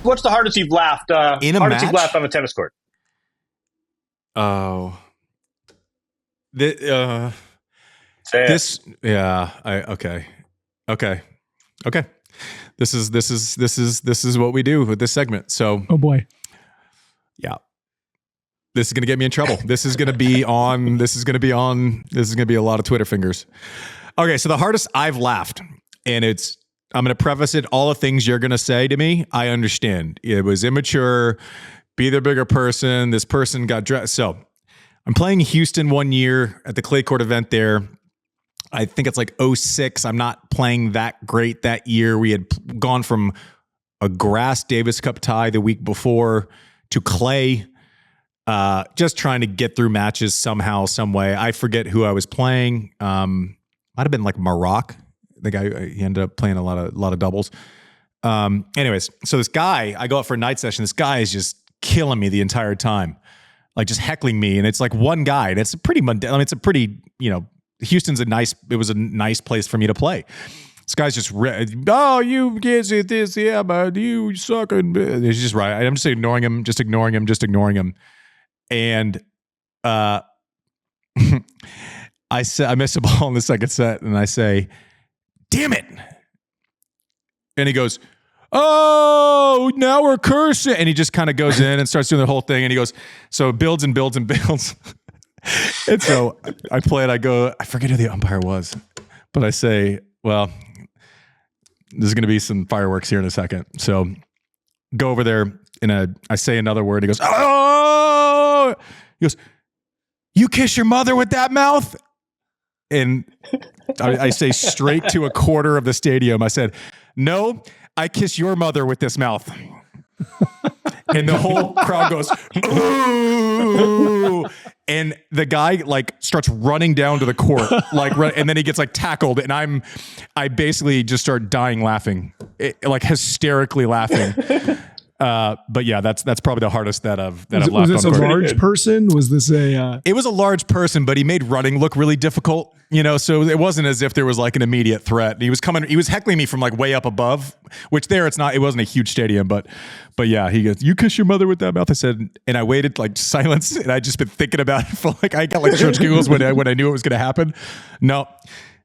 what's the hardest you've laughed? In a hardest match? you've laughed on a tennis court? Oh, Say this. Yeah. Okay. This is what we do with this segment. So, Oh boy. yeah, this is going to get me in trouble. This is going to be a lot of Twitter fingers. Okay. So the hardest I've laughed, and I'm going to preface it. All the things you're going to say to me, I understand. It was immature. Be the bigger person. This person got dressed. So I'm playing Houston one year at the clay court event there. I think it's like 06. I'm not playing that great that year. We had gone from a grass Davis Cup tie the week before to clay, just trying to get through matches somehow, some way. I forget who I was playing. Might have been like Maroc. The guy, he ended up playing a lot of doubles. Anyways, so this guy, I go out for a night session. This guy is just killing me the entire time, like just heckling me. And it's like one guy, and it's a pretty mundane. I mean, it's a pretty, Houston's it was a nice place for me to play. This guy's just, you kids did this, yeah, but you suck. And he's just right. I'm just ignoring him. And I miss a ball in the second set, and I say, damn it. And he goes, oh, now we're cursing. And he just kind of goes in and starts doing the whole thing. And he goes, so it builds and builds and builds. And so I play it. I go, I forget who the umpire was, but I say, well, there's going to be some fireworks here in a second. So go over there I say another word. He goes, oh, he goes, you kiss your mother with that mouth? And I say straight to a quarter of the stadium. I said, no, I kiss your mother with this mouth. And the whole crowd goes, ooh. And the guy starts running down to the court, and then he gets tackled. And I basically just start dying laughing, hysterically laughing. But yeah, that's probably the hardest that I've laughed on. Was this a large person? Was this a? It was a large person, but he made running look really difficult. So it wasn't as if there was an immediate threat. He was heckling me from way up above, which it wasn't a huge stadium, but yeah, he goes, you kiss your mother with that mouth. I said, and I waited silence, and I just been thinking about it for I got church giggles when I knew it was going to happen. No,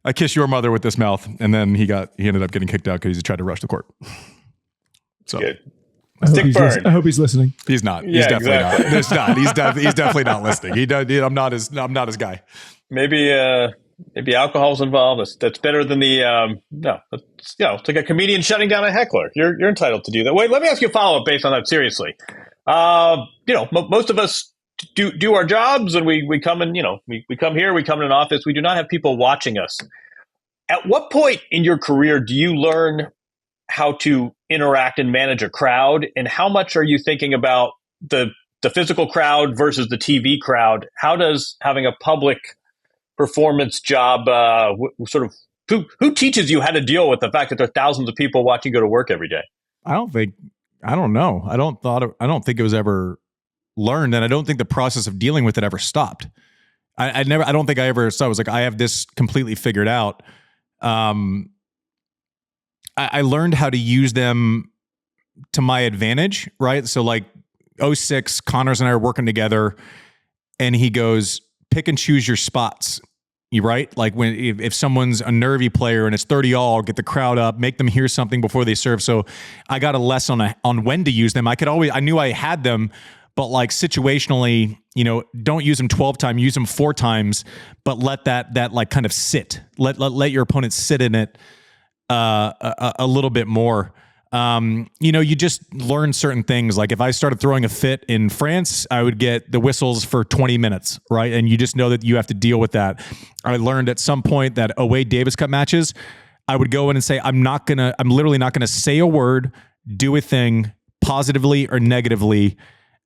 I kiss your mother with this mouth. And then he ended up getting kicked out because he tried to rush the court. So. Good. I hope he's listening. He's not. He's definitely not. He's definitely not listening. I'm not his guy. Maybe alcohol's involved. That's better than the it's like a comedian shutting down a heckler. You're entitled to do that. Wait, let me ask you a follow up based on that. Seriously, most of us do our jobs, and we come in. We come here. We come in an office. We do not have people watching us. At what point in your career do you learn how to interact and manage a crowd, and how much are you thinking about the physical crowd versus the TV crowd? How does having a public performance job who teaches you how to deal with the fact that there are thousands of people watching you go to work every day? I don't know. I don't think it was ever learned, and I don't think the process of dealing with it ever stopped. I don't think I ever saw it was I have this completely figured out. I learned how to use them to my advantage, right? So 06, Connors and I are working together, and he goes, pick and choose your spots. You right? If someone's a nervy player and it's 30-all, get the crowd up, make them hear something before they serve. So I got a lesson on when to use them. I knew I had them, but situationally, don't use them 12 times, use them 4 times, but let that kind of sit. Let your opponent sit in it a little bit more. You just learn certain things. If I started throwing a fit in France, I would get the whistles for 20 minutes, right? And you just know that you have to deal with that. I learned at some point that away Davis Cup matches, I would go in and say, I'm literally not gonna say a word, do a thing positively or negatively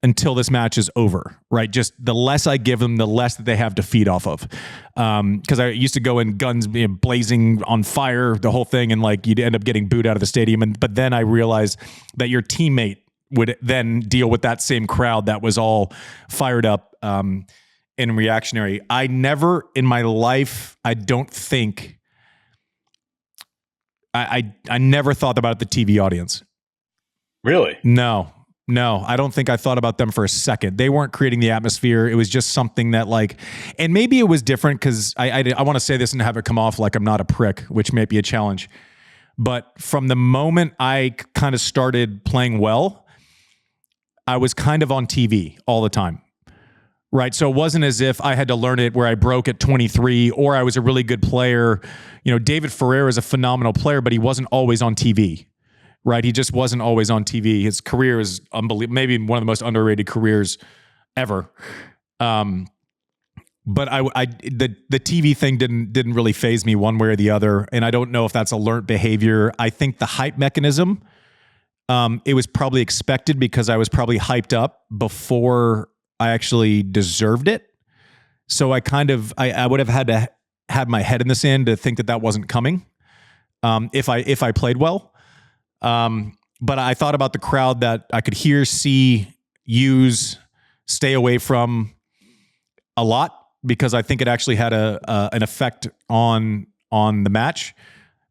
until this match is over, right? Just the less I give them, the less that they have to feed off of. Because I used to go in guns blazing on fire, the whole thing, and you'd end up getting booed out of the stadium. But then I realized that your teammate would then deal with that same crowd that was all fired up and reactionary. I never in my life, I don't think, I never thought about the TV audience. Really? No, I don't think I thought about them for a second. They weren't creating the atmosphere. It was just something that like, and maybe it was different because I want to say this and have it come off like I'm not a prick, which may be a challenge. But from the moment I kind of started playing well, I was kind of on TV all the time. Right. So it wasn't as if I had to learn it where I broke at 23 or I was a really good player. You know, David Ferrer is a phenomenal player, but he wasn't always on TV. Right. He just wasn't always on TV. His career is unbelievable. Maybe one of the most underrated careers ever. But the TV thing didn't really faze me one way or the other. And I don't know if that's a learned behavior. I think the hype mechanism, it was probably expected because I was probably hyped up before I actually deserved it. So I would have had to have my head in the sand to think that wasn't coming. If I played well. But I thought about the crowd that I could hear, see, use, stay away from a lot because I think it actually had an effect on the match.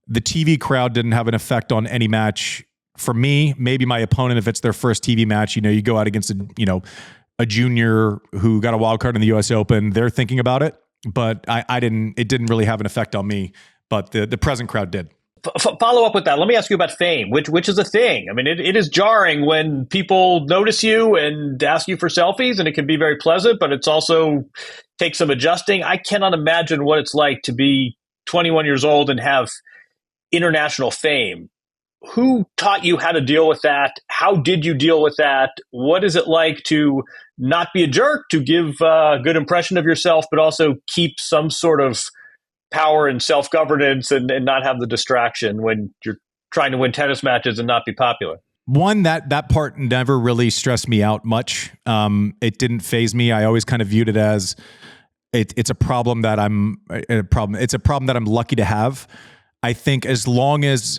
The TV crowd didn't have an effect on any match for me. Maybe my opponent, if it's their first TV match, you go out against a junior who got a wild card in the US Open, they're thinking about it, but it didn't really have an effect on me, but the present crowd did. Follow up with that. Let me ask you about fame, which is a thing. I mean, it is jarring when people notice you and ask you for selfies, and it can be very pleasant, but it's also takes some adjusting. I cannot imagine what it's like to be 21 years old and have international fame. Who taught you how to deal with that? How did you deal with that? What is it like to not be a jerk, to give a good impression of yourself, but also keep some sort of power and self-governance and not have the distraction when you're trying to win tennis matches and not be popular? One, that part never really stressed me out much. It didn't faze me. I always kind of viewed it as it's a problem that it's a problem that I'm lucky to have. I think as long as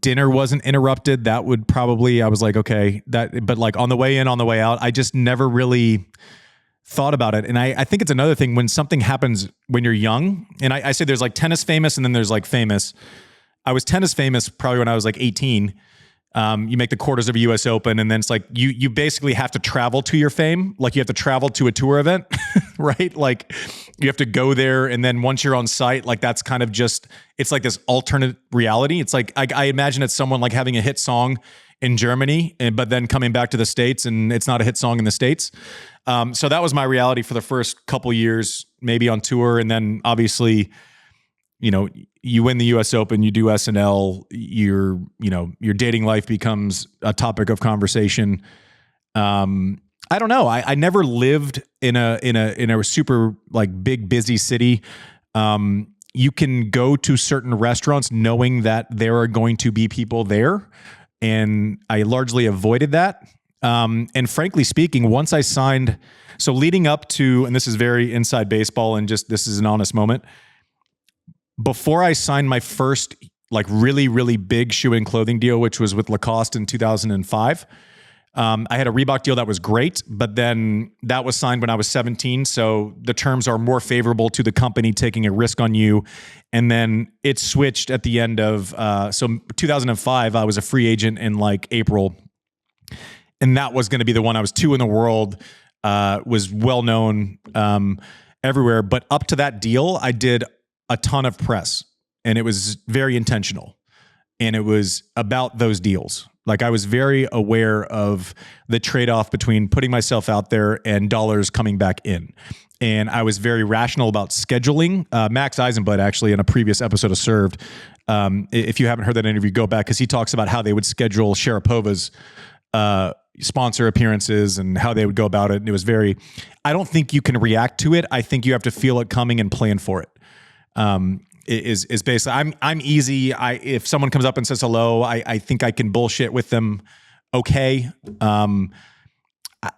dinner wasn't interrupted, that would probably, I was like, okay, but like on the way in, on the way out, I just never really thought about it. And I think it's another thing when something happens when you're young, and I say there's like tennis famous and then there's like famous. I was tennis famous probably when I was like 18. You make the quarters of a US Open, and then it's like you basically have to travel to your fame. Like you have to travel to a tour event, right? Like you have to go there, and then once you're on site, like that's kind of just, it's like this alternate reality. It's like I imagine it's someone like having a hit song in Germany, but then coming back to the States and it's not a hit song in the States. So that was my reality for the first couple years, maybe on tour. And then obviously, you win the US Open, you do SNL, your dating life becomes a topic of conversation. I don't know. I never lived in a super like big, busy city. You can go to certain restaurants knowing that there are going to be people there. And I largely avoided that. And frankly speaking, once I signed, so leading up to, and this is very inside baseball and just, this is an honest moment. Before I signed my first like really, really big shoe and clothing deal, which was with Lacoste in 2005, I had a Reebok deal that was great, but then that was signed when I was 17. So the terms are more favorable to the company taking a risk on you. And then it switched at the end of, so 2005, I was a free agent in like April. And that was going to be the one. I was 2 in the world, was well known everywhere. But up to that deal, I did a ton of press, and it was very intentional. And it was about those deals. Like I was very aware of the trade-off between putting myself out there and dollars coming back in. And I was very rational about scheduling. Max Eisenblatt, actually, in a previous episode of Served, if you haven't heard that interview, go back, because he talks about how they would schedule Sharapova's sponsor appearances and how they would go about it. And it was very, I don't think you can react to it. I think you have to feel it coming and plan for it. Is basically, I'm easy. If someone comes up and says hello, I think I can bullshit with them. Okay.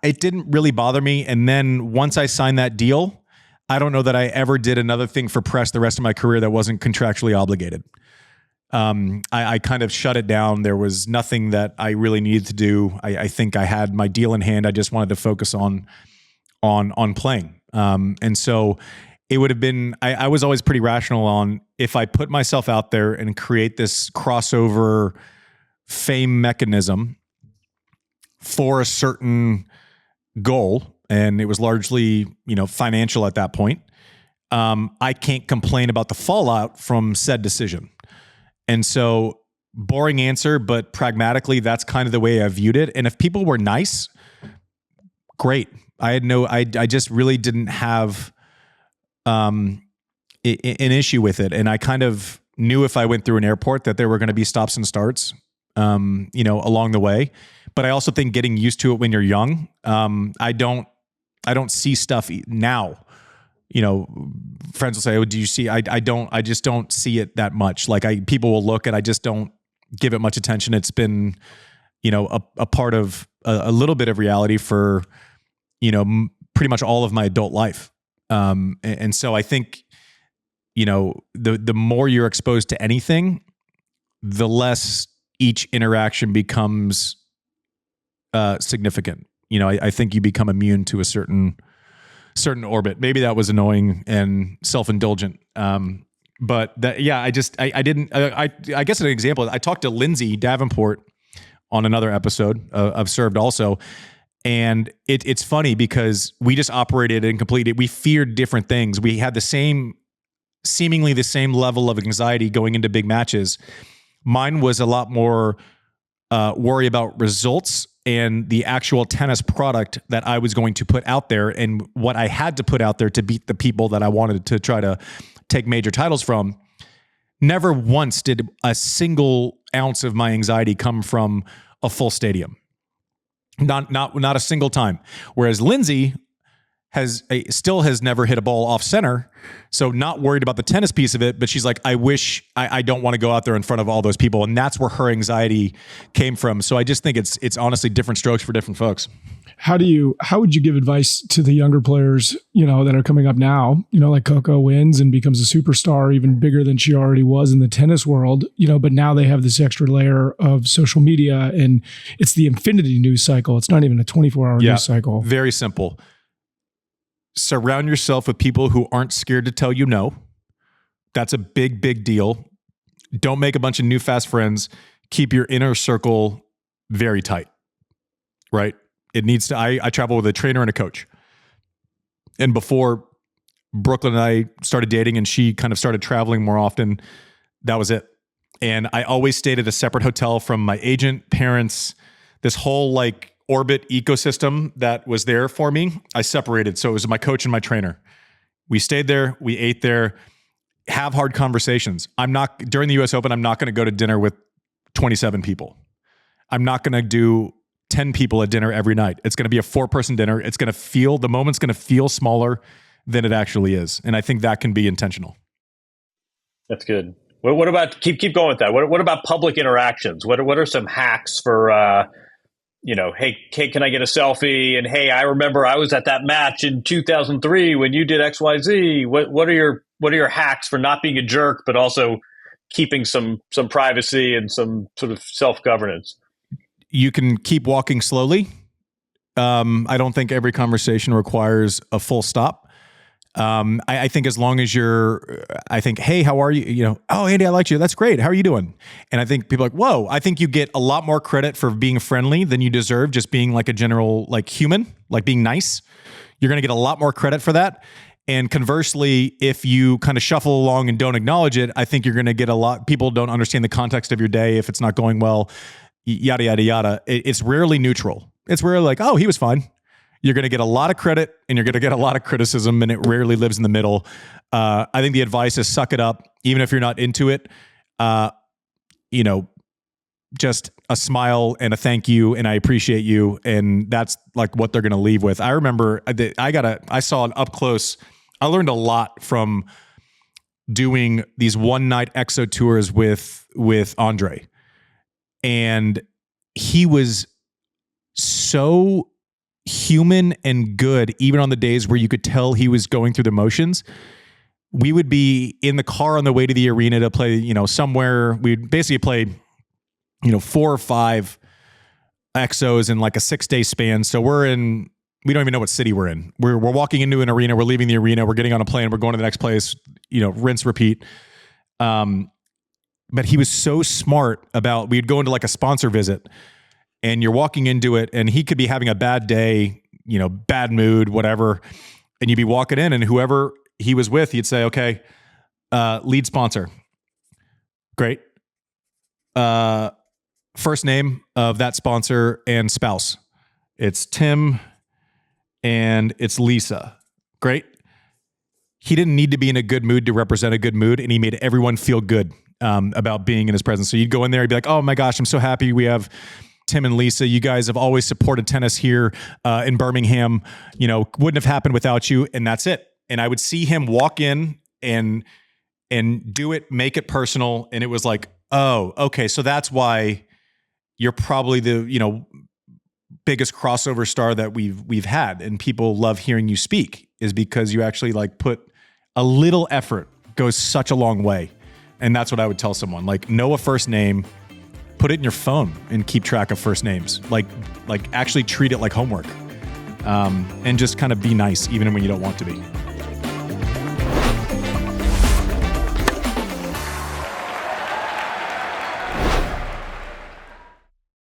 It didn't really bother me. And then once I signed that deal, I don't know that I ever did another thing for press the rest of my career that wasn't contractually obligated. I kind of shut it down. There was nothing that I really needed to do. I think I had my deal in hand. I just wanted to focus on playing. And so it would have been, I was always pretty rational on if I put myself out there and create this crossover fame mechanism, for a certain goal, and it was largely, financial at that point. I can't complain about the fallout from said decision. And so, boring answer, but pragmatically, that's kind of the way I viewed it. And if people were nice, great. I just really didn't have an issue with it. And I kind of knew if I went through an airport that there were going to be stops and starts, along the way. But I also think getting used to it when you're young, I don't see stuff now. Friends will say, "Oh, do you see?" I just don't see it that much. Like people will look and I just don't give it much attention. It's been, a part of a little bit of reality for, pretty much all of my adult life. And so I think, the more you're exposed to anything, the less each interaction becomes significant. I think you become immune to a certain orbit. Maybe that was annoying and self-indulgent. But that, yeah, I guess an example, I talked to Lindsay Davenport on another episode of Served also. And it's funny because we just operated and completed. We feared different things. We had seemingly the same level of anxiety going into big matches. Mine was a lot more worry about results and the actual tennis product that I was going to put out there and what I had to put out there to beat the people that I wanted to try to take major titles from. Never once did a single ounce of my anxiety come from a full stadium. Not a single time. Whereas Lindsay still has never hit a ball off center. So not worried about the tennis piece of it, but she's like, I don't want to go out there in front of all those people. And that's where her anxiety came from. So I just think it's honestly different strokes for different folks. How would you give advice to the younger players, that are coming up now, like Coco wins and becomes a superstar even bigger than she already was in the tennis world, but now they have this extra layer of social media and it's the infinity news cycle. It's not even a 24-hour news cycle. Very simple. Surround yourself with people who aren't scared to tell you no. That's a big, big deal. Don't make a bunch of new fast friends. Keep your inner circle very tight, right? It needs to, I travel with a trainer and a coach. And before Brooklyn and I started dating and she kind of started traveling more often, that was it. And I always stayed at a separate hotel from my agent, parents, this whole orbit ecosystem that was there for me. I separated. So it was my coach and my trainer. We stayed there. We ate there. Have hard conversations. During the US Open, I'm not going to go to dinner with 27 people. I'm not going to do 10 people at dinner every night. It's going to be a 4-person dinner. The moment's going to feel smaller than it actually is. And I think that can be intentional. That's good. What about, keep going with that. What about public interactions? What are some hacks for, hey, can I get a selfie? And hey, I remember I was at that match in 2003 when you did XYZ. What are your hacks for not being a jerk, but also keeping some privacy and some sort of self-governance? You can keep walking slowly. I don't think every conversation requires a full stop. I think as long as hey, how are you? Oh, Andy, I liked you. That's great. How are you doing? And I think people are like, whoa, I think you get a lot more credit for being friendly than you deserve, just being like a general, human, being nice. You're going to get a lot more credit for that. And conversely, if you kind of shuffle along and don't acknowledge it, I think you're going to get people don't understand the context of your day. If it's not going well, yada, yada, yada. It's rarely neutral. It's rarely oh, he was fine. You're going to get a lot of credit and you're going to get a lot of criticism, and it rarely lives in the middle. I think the advice is suck it up, even if you're not into it. Just a smile and a thank you and I appreciate you, and that's what they're going to leave with. I remember I saw an up close. I learned a lot from doing these one-night exo tours with Andre, and he was so human and good, even on the days where you could tell he was going through the motions. We would be in the car on the way to the arena to play, somewhere. We'd basically play, 4 or 5 exos in a 6-day span. So we don't even know what city we're in. We're walking into an arena, we're leaving the arena, we're getting on a plane, we're going to the next place, rinse, repeat. But he was so smart about, we'd go into a sponsor visit and you're walking into it, and he could be having a bad day, bad mood, whatever, and you'd be walking in, and whoever he was with, he'd say, okay, lead sponsor. Great. First name of that sponsor and spouse. It's Tim and it's Lisa. Great. He didn't need to be in a good mood to represent a good mood, and he made everyone feel good about being in his presence. So you'd go in there, you'd be like, oh my gosh, I'm so happy we have Tim and Lisa. You guys have always supported tennis here in Birmingham. Wouldn't have happened without you, and that's it. And I would see him walk in and do it, make it personal, and it was like, oh, okay, so that's why you're probably the biggest crossover star that we've had, and people love hearing you speak, is because you actually like put a little effort goes such a long way. And that's what I would tell someone, like, know a first name, put it in your phone and keep track of first names, like actually treat it like homework, and just kind of be nice even when you don't want to be.